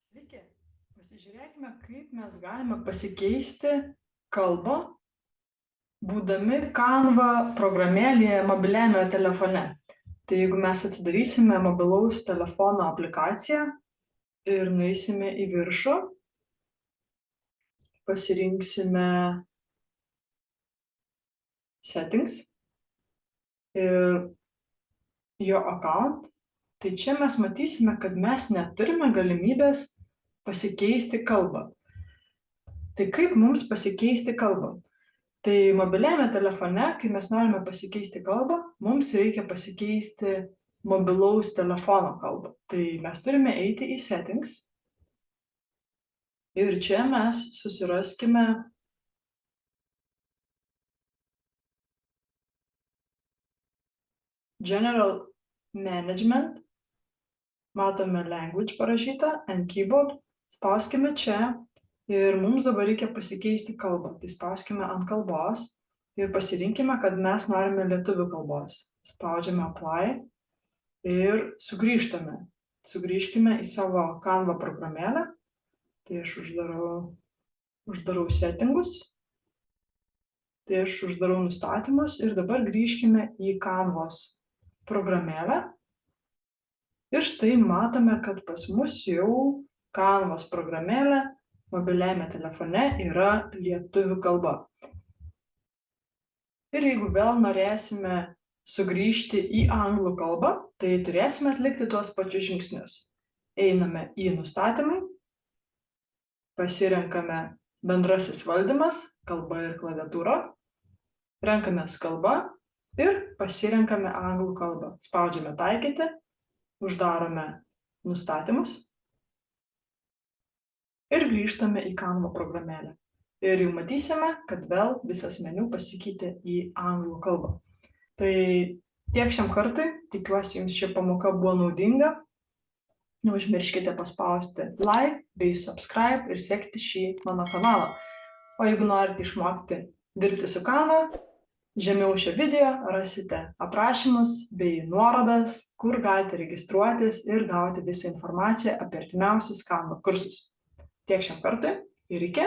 Sveiki, pasižiūrėkime, kaip mes galime pasikeisti kalbą, būdami Canva programėlėje mobiliajame telefone. Tai jeigu mes atsidarysime mobilaus telefono aplikaciją ir nueisime į viršų, pasirinksime Settings ir jo account, tai čia mes matysime, kad mes neturime galimybės pasikeisti kalbą. Tai kaip mums pasikeisti kalbą? Tai mobiliajame telefone, kai mes norime pasikeisti kalbą, mums reikia pasikeisti mobilaus telefono kalbą. Tai mes turime eiti į Settings ir čia mes susiraskime General Management, matome Language parašyta ant keyboard, spauskime čia ir mums dabar reikia pasikeisti kalbą. Tai spauskime ant kalbos ir pasirinkime, kad mes norime lietuvių kalbos. Spaudžiame Apply ir sugrįžtame. Sugrįžkime į savo Canva programėlę. Tai aš uždarau settingus. Tai aš uždarau nustatymus ir dabar grįžkime į Canvos programėlę. Ir štai matome, kad pas mus jau Canvos programėlė mobiliajame telefone yra lietuvių kalba. Ir jeigu vėl norėsime sugrįžti į anglų kalbą, tai turėsime atlikti tuos pačius žingsnius. Einame į nustatymai, pasirenkame bendrasis valdymas, kalba ir klaviatūra, renkamės kalbą ir pasirenkame anglų kalbą. Spaudžiame taikyti, uždarome nustatymus ir grįžtame į Canva programėlę. Ir jau matysime, kad vėl visas meniu pasikeitė į anglų kalbą. Tai tiek šiam kartui, tikiuosi jums ši pamoka buvo naudinga. Neužmirškite paspausti like bei subscribe ir sekti šį mano kanalą. O jeigu norite išmokti dirbti su Canva, žemiau šio video rasite aprašymus bei nuorodas, kur galite registruotis ir gauti visą informaciją apie artimiausius Canva kursus. Tiek šiam kartui ir iki.